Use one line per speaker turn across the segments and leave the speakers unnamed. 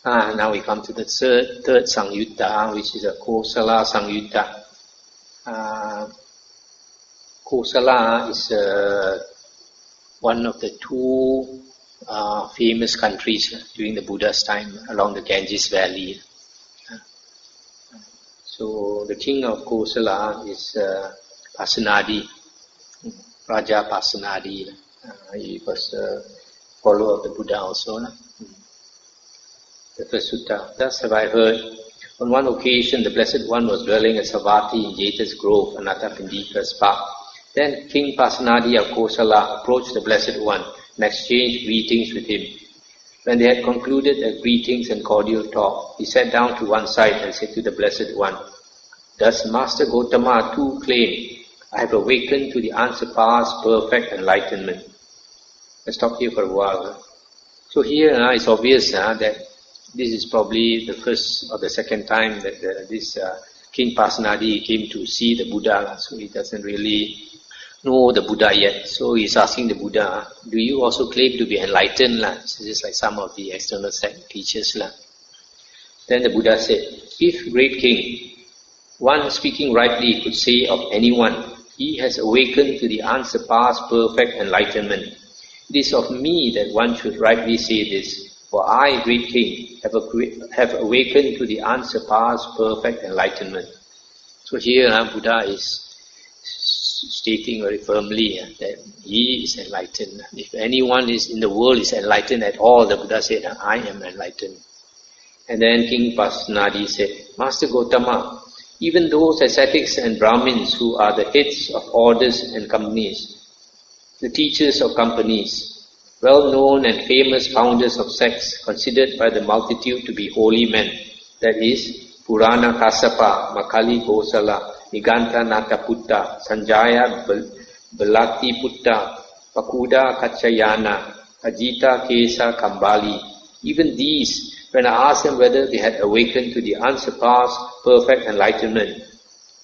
Now we come to the third Samyutta, which is a Kosala-samyutta. Kosala is one of the two famous countries during the Buddha's time along the Ganges Valley. So the king of Kosala is Pasenadi, Raja Pasenadi. He was a follower of the Buddha also. The first sutta. Thus have I heard, on one occasion the Blessed One was dwelling at Savatthi in Jeta's Grove, Anathapindika's park. Then King Pasenadi of Kosala approached the Blessed One and exchanged greetings with him. When they had concluded their greetings and cordial talk, he sat down to one side and said to the Blessed One, "Does Master Gotama too claim, I have awakened to the unsurpassed perfect enlightenment?" Let's stop here for a while. So here it's obvious that this is probably the first or the second time that this King Pasenadi came to see the Buddha. So he doesn't really know the Buddha yet. So he's asking the Buddha, do you also claim to be enlightened? So just like some of the external sect teachers. Then the Buddha said, if great king, one speaking rightly could say of anyone, he has awakened to the unsurpassed perfect enlightenment. It is of me that one should rightly say this. For I, great king, have awakened to the unsurpassed perfect enlightenment. So here Buddha is stating very firmly that he is enlightened. If anyone is in the world is enlightened at all, the Buddha said, I am enlightened. And then King Pasenadi said, Master Gotama, even those ascetics and Brahmins who are the heads of orders and companies, the teachers of companies, well-known and famous founders of sects considered by the multitude to be holy men, that is, Purana Kassapa, Makali Kosala, Niganta Nataputta, Sanjaya Balati Putta, Pakuda Kachayana, Ajita Kesa Kambali. Even these, when I asked them whether they had awakened to the unsurpassed perfect enlightenment,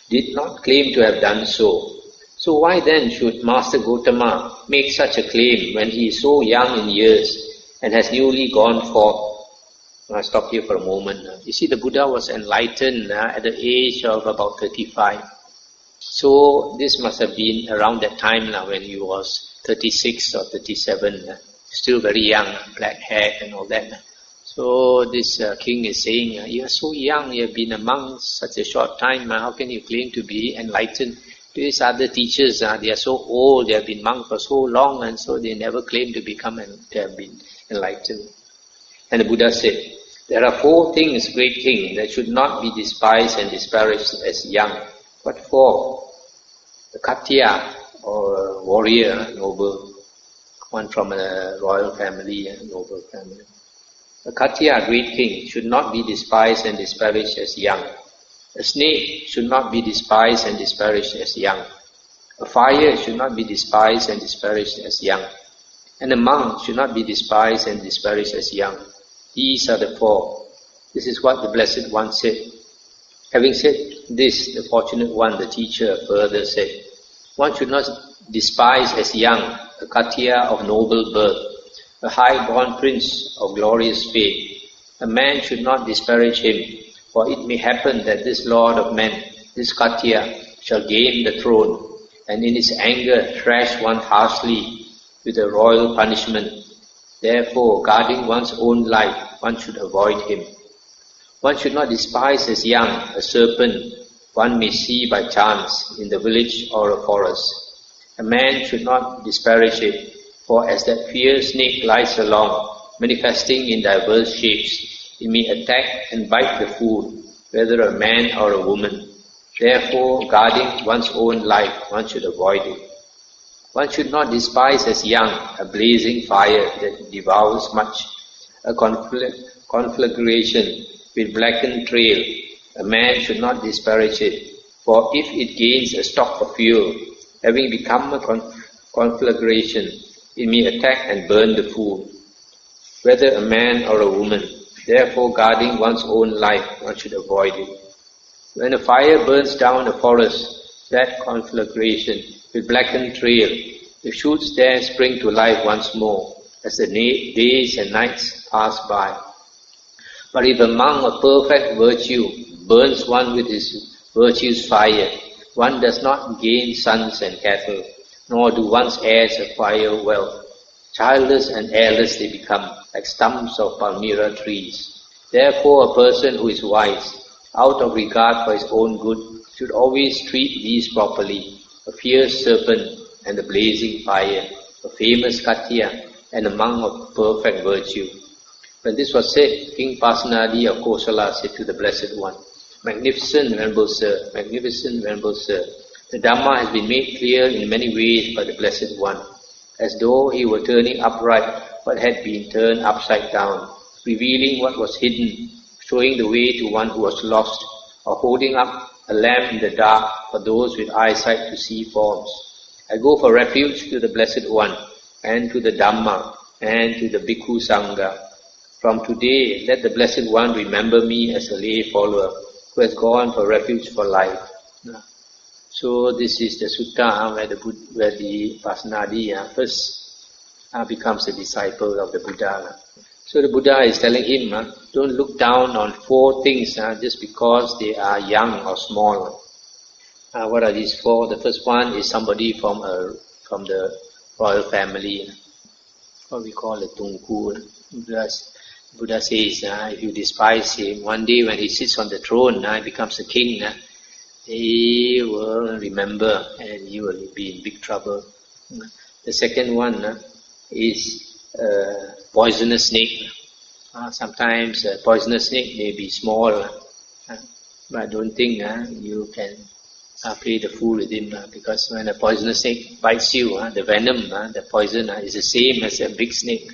did not claim to have done so. So why then should Master Gotama make such a claim when he is so young in years and has newly gone forth? I'll stop here for a moment. You see, the Buddha was enlightened at the age of about 35. So this must have been around that time when he was 36 or 37. Still very young, black hair and all that. So this king is saying, you are so young, you have been a monk such a short time. How can you claim to be enlightened? These other teachers, they are so old, they have been monks for so long, and so they never claim to have been enlightened. And the Buddha said, there are 4 things, great king, that should not be despised and disparaged as young. What 4? The Khattiya, or warrior, noble, one from a royal family, a noble family. The Khattiya, great king, should not be despised and disparaged as young. A snake should not be despised and disparaged as young. A fire should not be despised and disparaged as young. And a monk should not be despised and disparaged as young. These are the 4. This is what the Blessed One said. Having said this, the Fortunate One, the teacher, further said, one should not despise as young a Khattiya of noble birth, a high-born prince of glorious fame. A man should not disparage him, for it may happen that this Lord of men, this Khattiya, shall gain the throne, and in his anger thrash one harshly with a royal punishment. Therefore, guarding one's own life, one should avoid him. One should not despise as young a serpent one may see by chance in the village or a forest. A man should not disparage it, for as that fierce snake glides along, manifesting in diverse shapes, it may attack and bite the food, whether a man or a woman. Therefore, guarding one's own life, one should avoid it. One should not despise as young a blazing fire that devours much, a conflagration with blackened trail. A man should not disparage it, for if it gains a stock of fuel, having become a conflagration, it may attack and burn the food, whether a man or a woman. Therefore, guarding one's own life, one should avoid it. When a fire burns down a forest, that conflagration with blackened trail, the shoots there spring to life once more as the days and nights pass by. But if a monk of perfect virtue burns one with his virtue's fire, one does not gain sons and cattle, nor do one's heirs acquire wealth. Childless and heirless they become, like stumps of palmyra trees. Therefore a person who is wise, out of regard for his own good, should always treat these properly: a fierce serpent and the blazing fire, a famous Katya and a monk of perfect virtue. When this was said, King Pasenadi of Kosala said to the Blessed One, Magnificent Venerable Sir, magnificent Venerable Sir, the Dhamma has been made clear in many ways by the Blessed One, as though he were turning upright what had been turned upside down, revealing what was hidden, showing the way to one who was lost, or holding up a lamp in the dark for those with eyesight to see forms. I go for refuge to the Blessed One, and to the Dhamma, and to the Bhikkhu Sangha. From today, let the Blessed One remember me as a lay follower who has gone for refuge for life. So this is the sutta where the Pasenadi first becomes a disciple of the Buddha. So the Buddha is telling him, don't look down on 4 things just because they are young or small. What are these 4? The first one is somebody from the royal family, what we call a Tungku. Buddha says, if you despise him, one day when he sits on the throne, he becomes a king, he will remember and he will be in big trouble. The second one is poisonous snake. Sometimes a poisonous snake may be small, but I don't think you can play the fool with him, because when a poisonous snake bites you, the venom, the poison is the same as a big snake.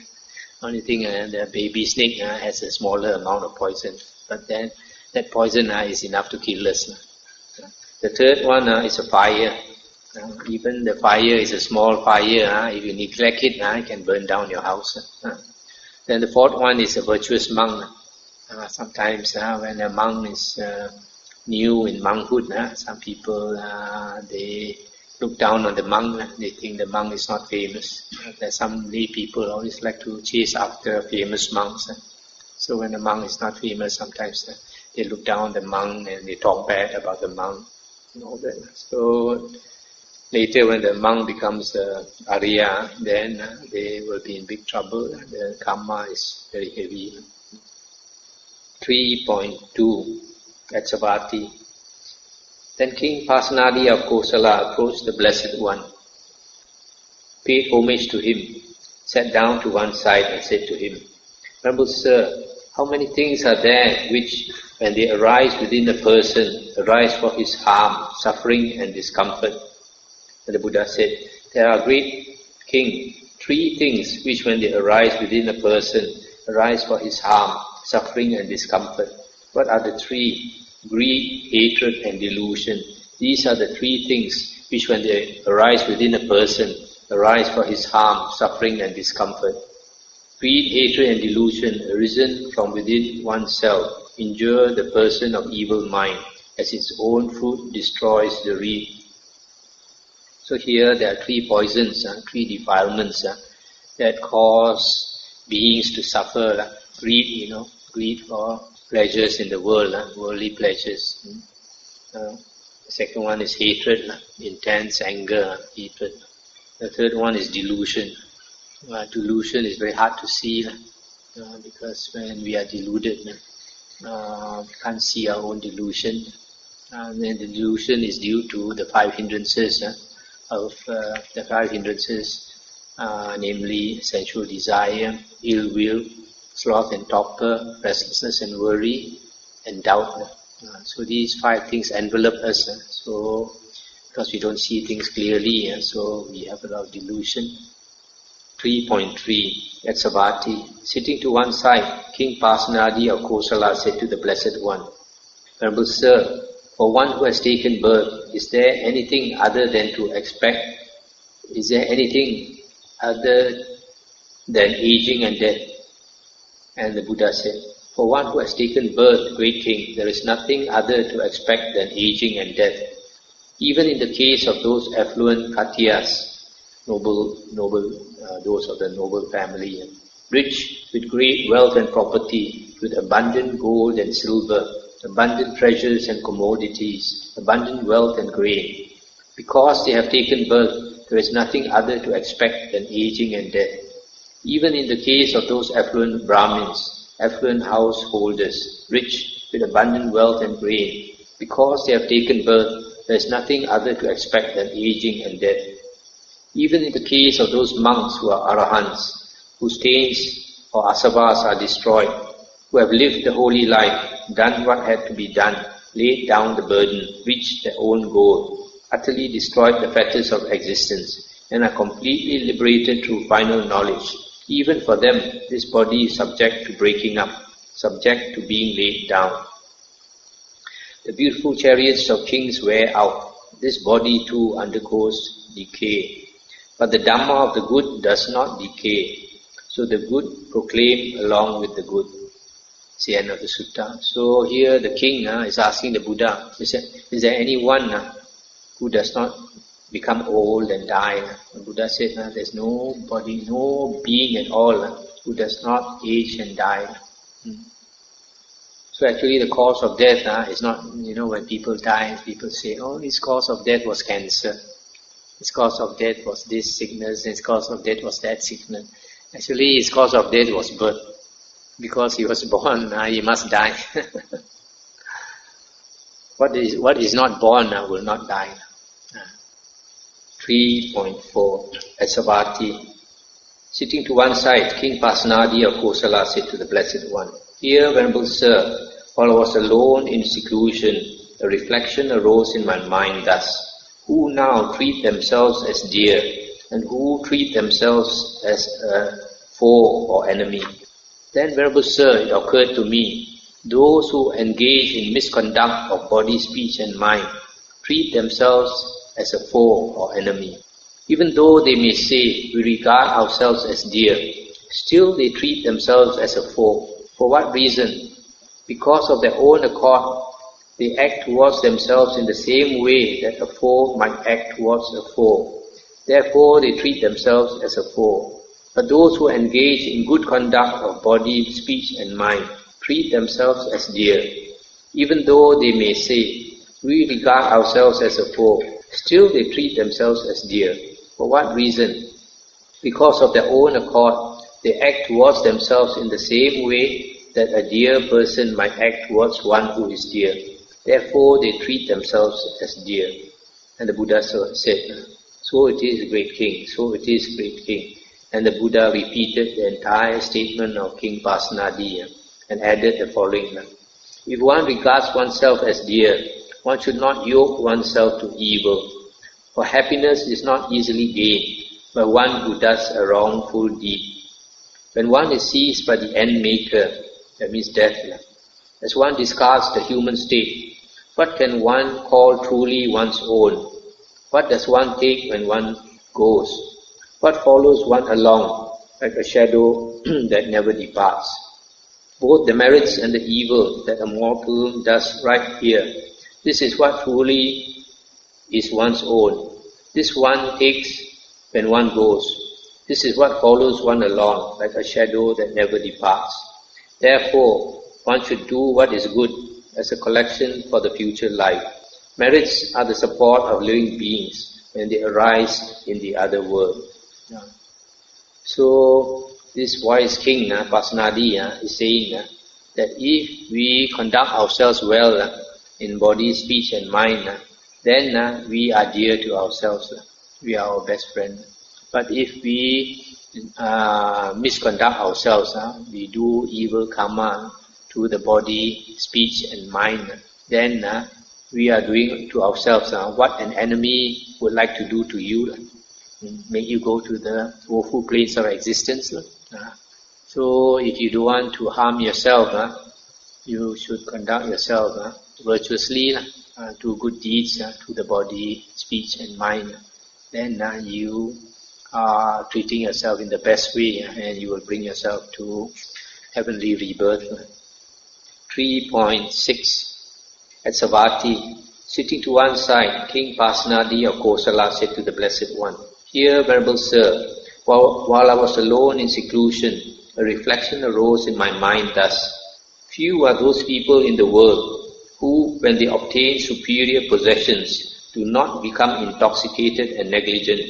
Only thing, the baby snake has a smaller amount of poison, but then that poison is enough to kill us. The third one is a fire. Even the fire is a small fire. If you neglect it, it can burn down your house. Then the fourth one is a virtuous monk. Sometimes when a monk is new in monkhood, some people they look down on the monk. They think the monk is not famous. There's some lay people always like to chase after famous monks. So when the monk is not famous, sometimes they look down on the monk and they talk bad about the monk and all that. So later when the monk becomes Arya, then they will be in big trouble. The karma is very heavy. 3.2 at Savatthi. Then King Pasenadi of Kosala approached the Blessed One, paid homage to him, sat down to one side and said to him, Venerable Sir, how many things are there which, when they arise within a person, arise for his harm, suffering and discomfort? And the Buddha said, there are, great King, 3 things which, when they arise within a person, arise for his harm, suffering and discomfort. What are the 3? Greed, hatred and delusion. These are the 3 things which, when they arise within a person, arise for his harm, suffering and discomfort. Greed, hatred and delusion, arisen from within oneself, injure the person of evil mind, as its own fruit destroys the reed. So here there are 3 poisons, 3 defilements that cause beings to suffer. Greed, greed for pleasures in the world, worldly pleasures. The second one is hatred, intense anger, hatred. The third one is delusion. Delusion is very hard to see because when we are deluded, we can't see our own delusion. And the delusion is due to the 5 hindrances the 5 hindrances, namely sensual desire, ill will, sloth and torpor, restlessness and worry, and doubt. So these 5 things envelop us. So because we don't see things clearly, so we have a lot of delusion. 3.3 at Savatthi. Sitting to one side, King Pasenadi of Kosala said to the Blessed One, Venerable Sir, for one who has taken birth, is there anything other than to expect? Is there anything other than aging and death? And the Buddha said, for one who has taken birth, great king, there is nothing other to expect than aging and death. Even in the case of those affluent Katyas, those of the noble family, rich with great wealth and property, with abundant gold and silver, abundant treasures and commodities, abundant wealth and grain. Because they have taken birth, there is nothing other to expect than aging and death. Even in the case of those affluent Brahmins, affluent householders, rich with abundant wealth and grain, because they have taken birth, there is nothing other to expect than aging and death. Even in the case of those monks who are arahants, whose stains or asavas are destroyed, who have lived the holy life, done what had to be done, laid down the burden, reached their own goal, utterly destroyed the fetters of existence, and are completely liberated through final knowledge. Even for them, this body is subject to breaking up, subject to being laid down. The beautiful chariots of kings wear out. This body too undergoes decay. But the Dhamma of the good does not decay. So the good proclaim along with the good. It's the end of the sutta. So here the king is asking the Buddha, is there anyone who does not become old and die? The Buddha said, there's no body, no being at all who does not age and die. So actually the cause of death is not, when people die, people say, oh, his cause of death was cancer. His cause of death was this sickness, his cause of death was that sickness. Actually his cause of death was birth. Because he was born, he must die. What is not born will not die. 3.4 At Savatthi, sitting to one side, King Pasenadi of Kosala said to the Blessed One, Dear Venerable Sir, while I was alone in seclusion, a reflection arose in my mind thus, who now treat themselves as dear, and who treat themselves as a foe or enemy? Then, Venerable Sir, it occurred to me, those who engage in misconduct of body, speech and mind treat themselves as a foe or enemy. Even though they may say, we regard ourselves as dear, still they treat themselves as a foe. For what reason? Because of their own accord, they act towards themselves in the same way that a foe might act towards a foe. Therefore they treat themselves as a foe. But those who engage in good conduct of body, speech and mind treat themselves as dear. Even though they may say, we regard ourselves as a foe, still they treat themselves as dear. For what reason? Because of their own accord, they act towards themselves in the same way that a dear person might act towards one who is dear. Therefore they treat themselves as dear. And the Buddha said, so it is, great king, so it is, great king. And the Buddha repeated the entire statement of King Pasenadi and added the following. If one regards oneself as dear, one should not yoke oneself to evil. For happiness is not easily gained by one who does a wrongful deed. When one is seized by the end maker, that means death, as one discards the human state, what can one call truly one's own? What does one take when one goes? What follows one along like a shadow that never departs? Both the merits and the evil that a mortal does right here, this is what truly is one's own. This one takes when one goes. This is what follows one along like a shadow that never departs. Therefore, one should do what is good as a collection for the future life. Merits are the support of living beings when they arise in the other world. So, this wise king, Pasenadi, is saying that if we conduct ourselves well in body, speech and mind, then we are dear to ourselves. We are our best friend. But if we misconduct ourselves, we do evil karma to the body, speech and mind, then we are doing to ourselves what an enemy would like to do to you. Make you go to the woeful plains of existence. So if you don't want to harm yourself, you should conduct yourself virtuously, do good deeds to the body, speech and mind. Then you are treating yourself in the best way and you will bring yourself to heavenly rebirth. 3.6 At Savatthi, sitting to one side, King Pasenadi of Kosala said to the Blessed One, Dear Venerable Sir, while I was alone in seclusion, a reflection arose in my mind thus: few are those people in the world who, when they obtain superior possessions, do not become intoxicated and negligent,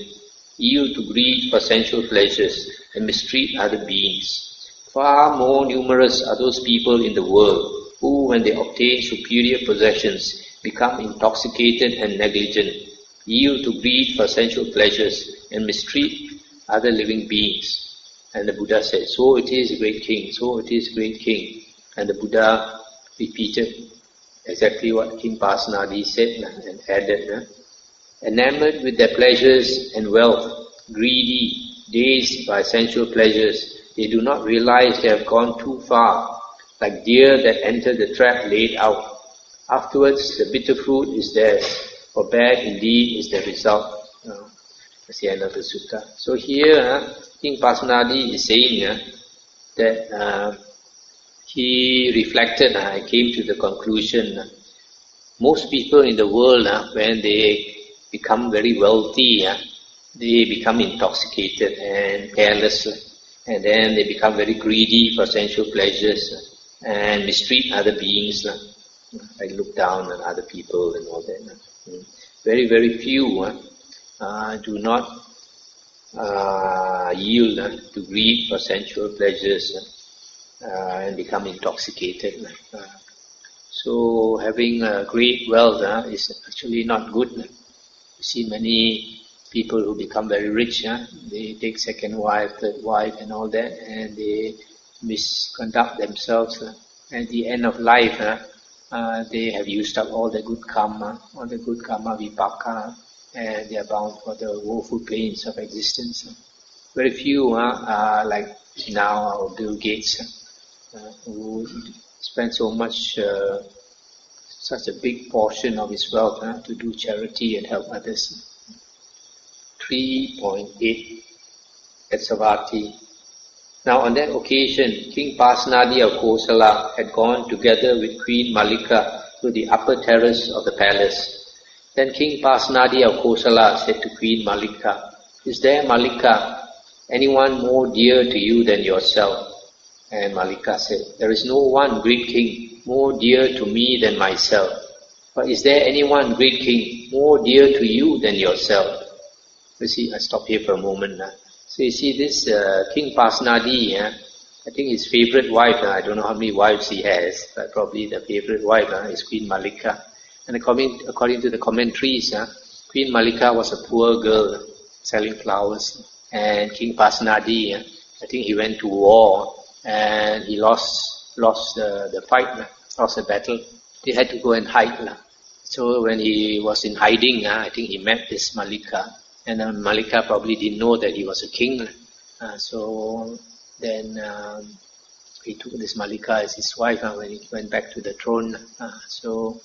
yield to greed for sensual pleasures, and mistreat other beings. Far more numerous are those people in the world who, when they obtain superior possessions, become intoxicated and negligent, yield to greed for sensual pleasures, and mistreat other living beings. And the Buddha said, so it is, great king, so it is, great king. And the Buddha repeated exactly what King Pasenadi said and added, enamored with their pleasures and wealth, greedy, dazed by sensual pleasures, they do not realize they have gone too far, like deer that enter the trap laid out. Afterwards, the bitter fruit is theirs, for bad indeed is the result. That's the end of the sutta. So here, King Pasenadi is saying that he reflected, came to the conclusion, most people in the world, when they become very wealthy, they become intoxicated and careless. And then they become very greedy for sensual pleasures and mistreat other beings, like look down on other people and all that. Very, very few do not yield to greed for sensual pleasures and become intoxicated. So having great wealth is actually not good. You see many people who become very rich, they take second wife, third wife and all that, and they misconduct themselves. At the end of life, they have used up all the good karma vipaka, and they are bound for the woeful plains of existence. Very few are like now our Bill Gates, who spend so much, such a big portion of his wealth to do charity and help others. 3.8 at Savatthi. Now on that occasion, King Pasenadi of Kosala had gone together with Queen Mallika to the upper terrace of the palace. Then King Pasenadi of Kosala said to Queen Mallika, is there, Mallika, anyone more dear to you than yourself? And Mallika said, there is no one, great king, more dear to me than myself. But is there anyone, great king, more dear to you than yourself? You see, I stop here for a moment. So you see this King Pasenadi, I think his favorite wife, I don't know how many wives he has, but probably the favorite wife is Queen Mallika. And according to the commentaries, Queen Mallika was a poor girl selling flowers. And King Pasenadi, I think he went to war and he lost the fight, lost the battle. They had to go and hide. So when he was in hiding, I think he met this Mallika. And Mallika probably didn't know that he was a king. So then he took this Mallika as his wife when he went back to the throne. So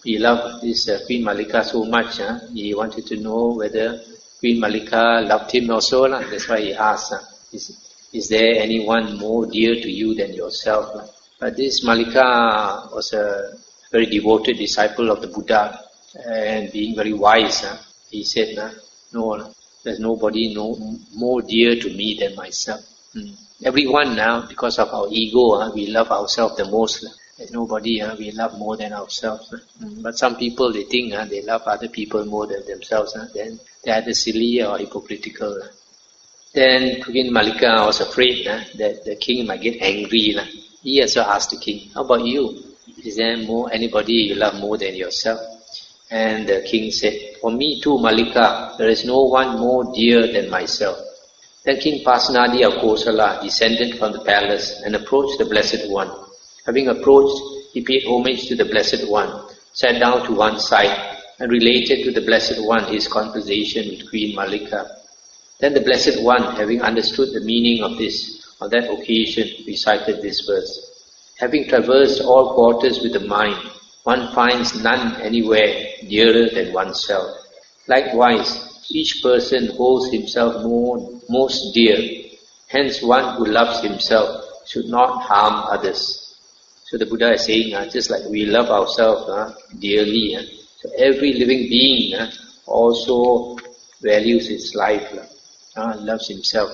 he loved this Queen Mallika so much. He wanted to know whether Queen Mallika loved him also. That's why he asked, is there anyone more dear to you than yourself? But this Mallika was a very devoted disciple of the Buddha. And being very wise, he said, no, there's nobody more dear to me than myself. Everyone now, because of our ego, we love ourselves the most. There's nobody we love more than ourselves. But some people, they think they love other people more than themselves. Then they are either silly or hypocritical. Then Queen Mallika was afraid that the king might get angry. He also asked the king, how about you? Is there anybody you love more than yourself? And the king said, for me too, Mallika, there is no one more dear than myself. Then King Pasenadi of Kosala descended from the palace and approached the Blessed One. Having approached, he paid homage to the Blessed One, sat down to one side, and related to the Blessed One his conversation with Queen Mallika. Then the Blessed One, having understood the meaning of this, on that occasion recited this verse. Having traversed all quarters with the mind, one finds none anywhere dearer than oneself. Likewise, each person holds himself most dear. Hence, one who loves himself should not harm others. So the Buddha is saying, just like we love ourselves dearly, so every living being also values its life. loves himself.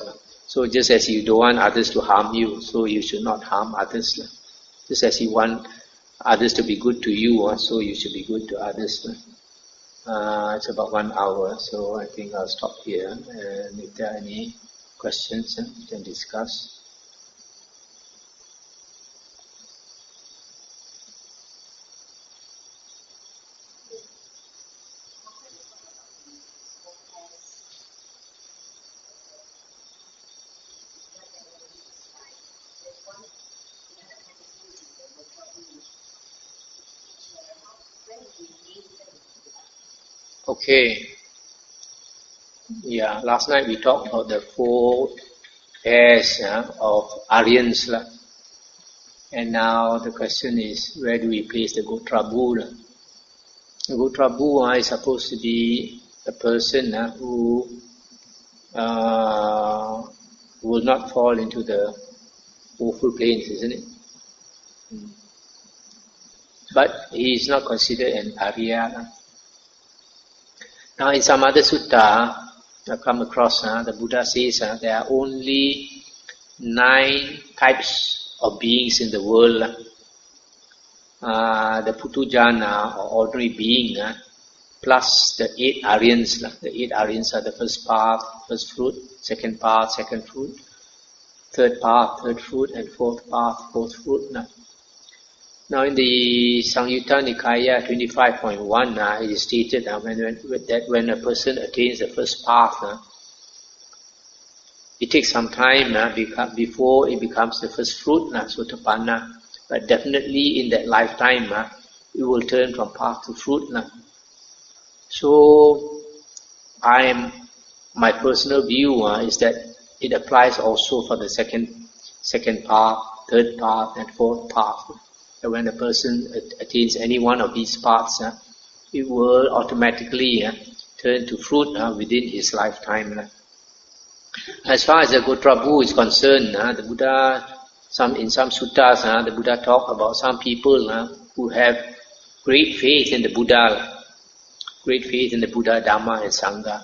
So just as you don't want others to harm you, so you should not harm others. Just as you want others to be good to you, so you should be good to others. It's about 1 hour, so I think I'll stop here. And if there are any questions, we can discuss. Okay. Yeah, last night we talked about the 4 pairs of Aryans. And now the question is, where do we place the Gotrabhu? The Gotrabhu is supposed to be a person who will not fall into the woeful plains, isn't it? But he is not considered an Arya. Now in some other sutta I've come across, the Buddha says there are only 9 types of beings in the world. The Putujana or ordinary being plus the 8 Aryans. The 8 Aryans are the first path, first fruit, second path, second fruit, third path, third fruit, and fourth path, fourth fruit. Now in the Samyutta Nikaya 25.1, it is stated that when a person attains the first path, it takes some time before it becomes the first fruit, Sotapanna. But definitely in that lifetime, it will turn from path to fruit. So my personal view is that it applies also for the second path, third path, and fourth path. That when a person attains any one of these paths, it will automatically turn to fruit within his lifetime. As far as the Gotrabhu is concerned, the Buddha, in some suttas, the Buddha talk about some people who have great faith in the Buddha, great faith in the Buddha, Dhamma, and Sangha.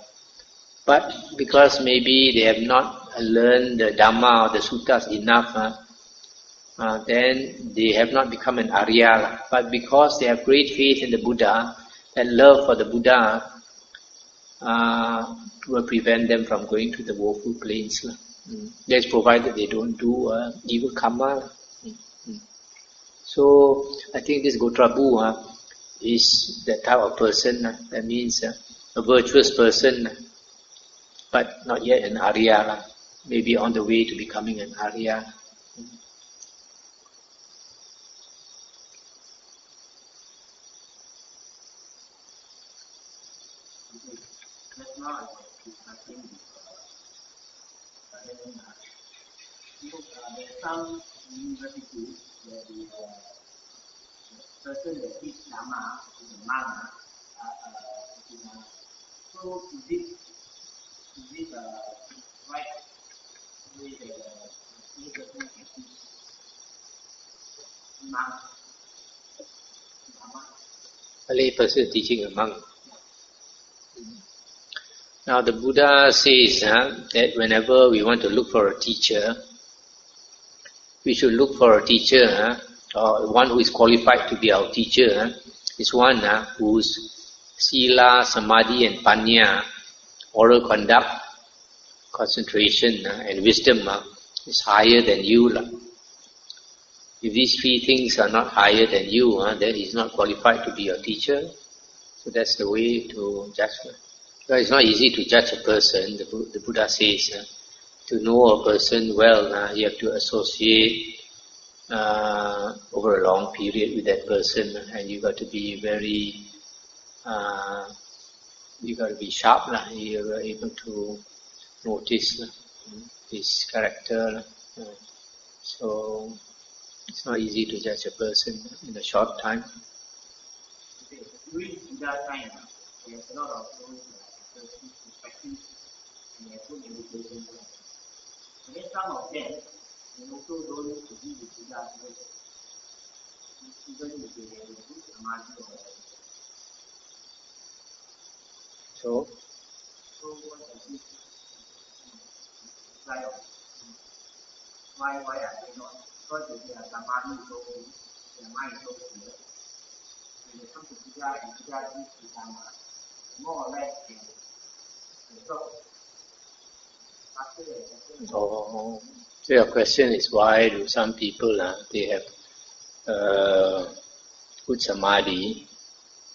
But because maybe they have not learned the Dhamma or the suttas enough, then they have not become an Arya. But because they have great faith in the Buddha and love for the Buddha, will prevent them from going to the woeful plains. That's provided they don't do evil karma. So I think this Gotrabhu is that type of person. That means a virtuous person, but not yet an Arya. Maybe on the way to becoming an Arya.
Some universities where the person that teach Dhamma is a monk. So is it right way that any person can teach monk Dhamma?
A lay person teaching a monk. Now the Buddha says that whenever we want to look for a teacher, we should look for a teacher, or one who is qualified to be our teacher, is one whose sila, samadhi and panya, oral conduct, concentration and wisdom is higher than you. If these 3 things are not higher than you, then he is not qualified to be your teacher. So that's the way to judge. Well, it's not easy to judge a person. The Buddha says, to know a person well, you have to associate over a long period with that person, and you got to be very, you got to be sharp. You are able to notice his character. So it's not easy to judge a person in a short time.
During Buddha time, there's a lot of those perspectives and there's good meditation. And then some of them, they also don't agree with Buddha even if they have a good samadhi or whatever.
So
what does this apply on. Why are they not? Because their samadhi is so weak, their mind is so clear. When they come to puja and puja gives the Dhamma, more or less they stop.
Oh, so your question is why do some people they have good samadhi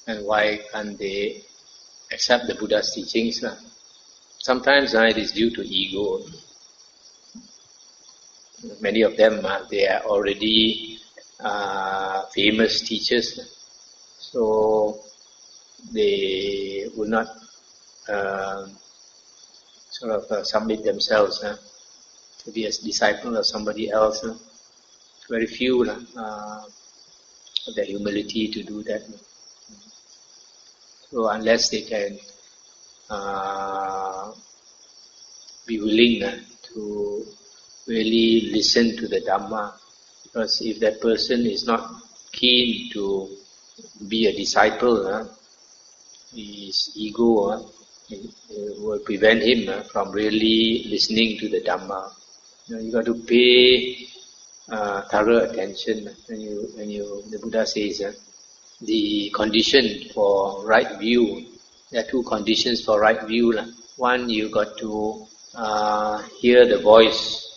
and why can't they accept the Buddha's teachings? Sometimes it is due to ego. Many of them they are already famous teachers, so they will not submit themselves to be a disciple of somebody else. Very few have the humility to do that. So unless they can be willing to really listen to the Dhamma, because if that person is not keen to be a disciple, his ego will prevent him from really listening to the Dhamma. You got to pay thorough attention. The Buddha says the condition for right view. There are two conditions for right view. One, you got to hear the voice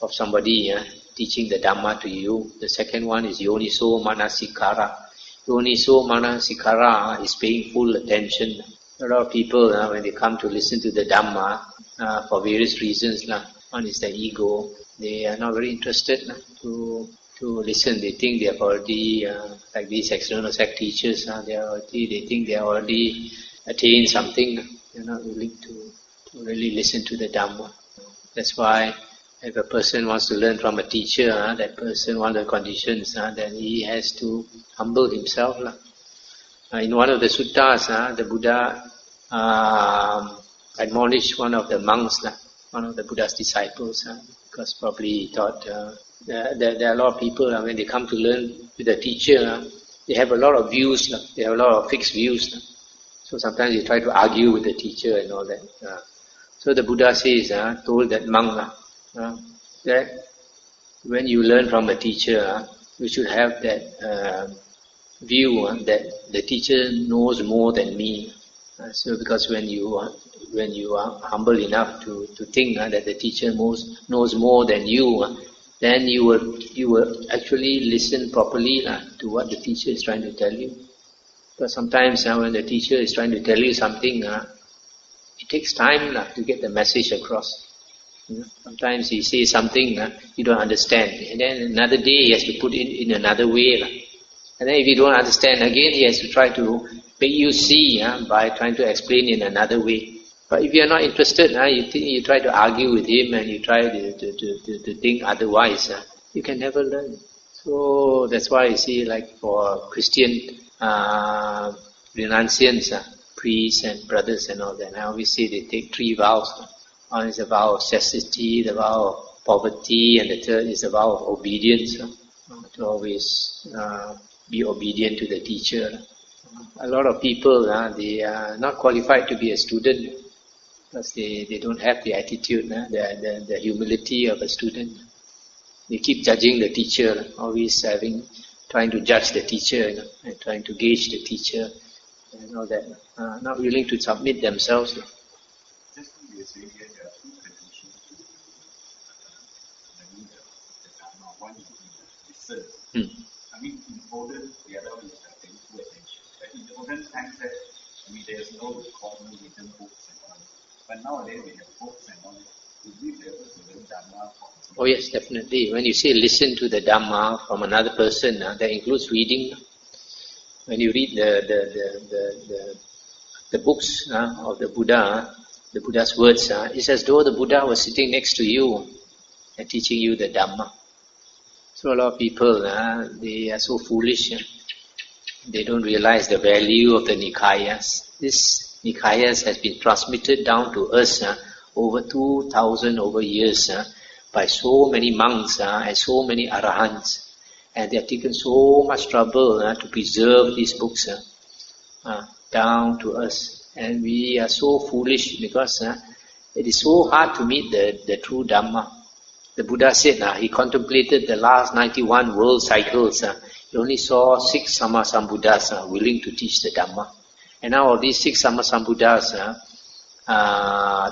of somebody teaching the Dhamma to you. The second one is yoniso manasikara. Yoniso manasikara is paying full attention. A lot of people, when they come to listen to the Dhamma, for various reasons, one is the ego. They are not very interested to listen. They think they have already, like these external sect teachers, they think they have already attained something. They are not willing to really listen to the Dhamma. That's why if a person wants to learn from a teacher, that person, one of the conditions, then he has to humble himself. In one of the suttas, the Buddha admonished one of the monks, one of the Buddha's disciples, because probably he thought there are a lot of people, when they come to learn with a teacher, they have a lot of views, they have a lot of fixed views. So sometimes they try to argue with the teacher and all that. So the Buddha says, told that monk, that when you learn from a teacher, you should have that view that the teacher knows more than me. So because when you are humble enough to think that the teacher knows more than you, then you will actually listen properly to what the teacher is trying to tell you. Because sometimes when the teacher is trying to tell you something, it takes time to get the message across. Sometimes he says something you don't understand, and then another day he has to put it in another way. And then if you don't understand, again he has to try to make you see by trying to explain in another way. But if you are not interested, you try to argue with him and you try to think otherwise, you can never learn. So that's why you see, like for Christian renunciants, priests and brothers and all that, I always say they take 3 vows. One is a vow of chastity, the vow of poverty, and the third is a vow of obedience, to always be obedient to the teacher. A lot of people, they are not qualified to be a student because they don't have the attitude, the humility of a student. They keep judging the teacher, always trying to judge the teacher, and trying to gauge the teacher and all that, not willing to submit themselves.
Just you were saying here, there are 2 conditions to learning the Dhamma. One is listen. I mean, in olden, the other one is paying full attention. But in the olden times, there's no recording, written books and all. But nowadays, we have books and all. Would we be able to learn Dhamma from someone?
Oh yes, definitely. When you say listen to the Dhamma from another person, that includes reading. When you read the books of the Buddha, the Buddha's words, it's as though the Buddha was sitting next to you and teaching you the Dhamma. So a lot of people, they are so foolish. They don't realize the value of the Nikayas. This Nikayas has been transmitted down to us over 2,000 years by so many monks and so many arahants. And they have taken so much trouble to preserve these books down to us. And we are so foolish because It is so hard to meet the true Dhamma. The Buddha said, he contemplated the last 91 world cycles. He only saw 6 Sammasambuddhas willing to teach the Dhamma. And now of these 6 Sammasambuddhas,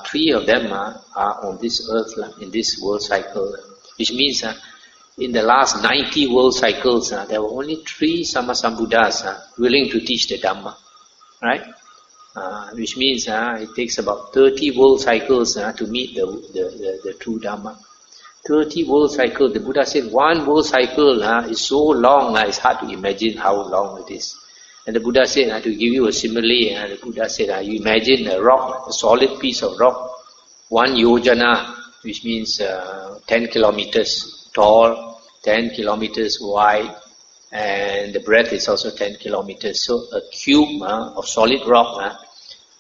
3 of them are on this earth, in this world cycle. Which means in the last 90 world cycles, there were only 3 Sammasambuddhas willing to teach the Dhamma. Right? Which means it takes about 30 world cycles to meet the true Dhamma. 30 world cycles. The Buddha said 1 world cycle is so long, it's hard to imagine how long it is. And the Buddha said, to give you a simile, the Buddha said, you imagine a rock, a solid piece of rock, 1 yojana, which means 10 kilometers tall, 10 kilometers wide, and the breadth is also 10 kilometers. So a cube of solid rock,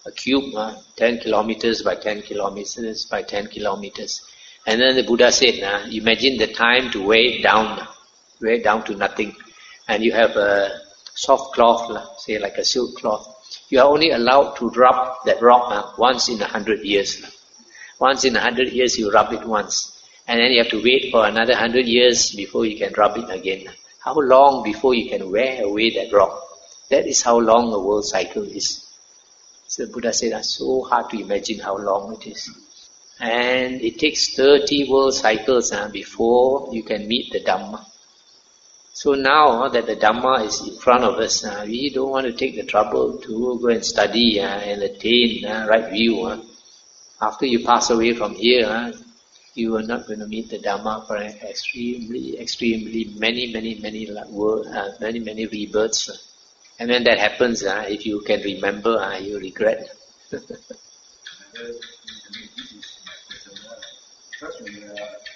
a cube 10 kilometers by 10 kilometers by 10 kilometers. And then the Buddha said, imagine the time to weigh it down to nothing. And you have a soft cloth, say like a silk cloth. You are only allowed to rub that rock once in 100 years. Once in 100 years you rub it once. And then you have to wait for another 100 years before you can rub it again. How long before you can wear away that rock? That is how long a world cycle is. So the Buddha said, it's so hard to imagine how long it is. And it takes 30 world cycles before you can meet the Dhamma. So now that the Dhamma is in front of us, we don't want to take the trouble to go and study and attain right view. After you pass away from here, you are not going to meet the Dhamma for extremely many rebirths. And when that happens, if you can remember, you regret.
Because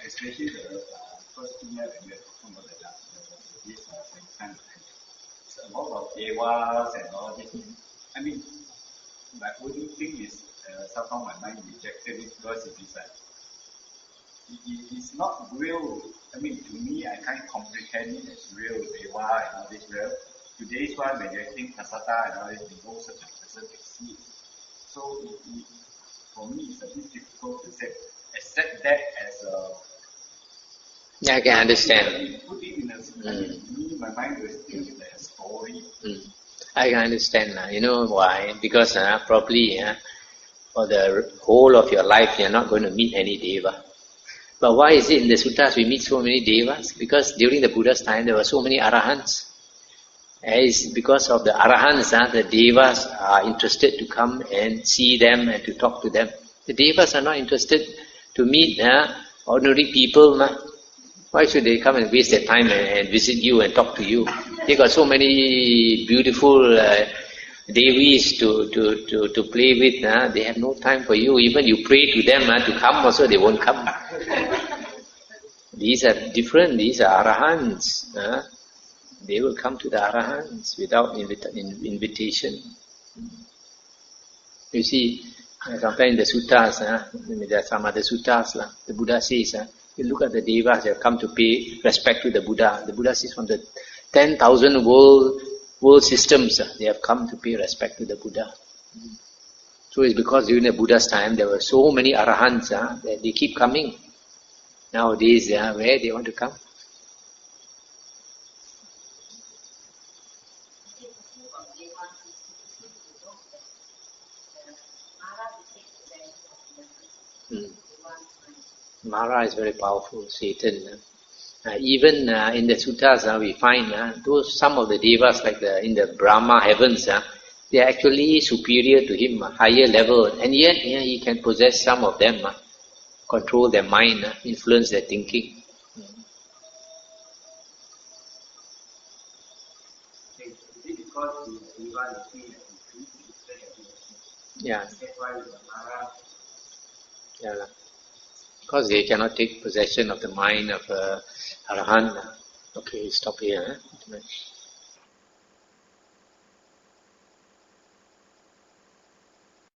especially the first 2 years when we are talking about this kind of thing, it's a lot of devas and all this. I mean, my only thing is somehow my mind rejected it because it's not real. I mean, to me, I can't comprehend it as real deva and all this real. Today's one, when you think Kasata and all this, we know such a person exists. So for me, it's a bit difficult to accept that as a...
Yeah, I can understand.
Put it in a... my mind will still be like a story.
I can understand. You know why? Because probably for the whole of your life, you're not going to meet any deva. But why is it in the suttas we meet so many devas? Because during the Buddha's time, there were so many arahants. It's because of the arahants, the devas are interested to come and see them and to talk to them. The devas are not interested to meet ordinary people. Why should they come and waste their time and visit you and talk to you? They got so many beautiful devis to play with. They have no time for you. Even you pray to them to come also, they won't come. These are different. These are arahants. They will come to the arahants without invitation. You see, sometimes in the suttas, there are some other suttas, the Buddha says, you look at the devas, they have come to pay respect to the Buddha. The Buddha says from the 10,000 world systems, they have come to pay respect to the Buddha. So it's because during the Buddha's time, there were so many arahants that they keep coming. Nowadays, where they want to come? Mara is very powerful, Satan. Even in the suttas, we find some of the devas, like in the Brahma heavens, they are actually superior to him, higher level, and yet he can possess some of them, control their mind, influence their thinking. Yeah. Yeah. Because they cannot take possession of the mind of Arahant. Okay, stop here.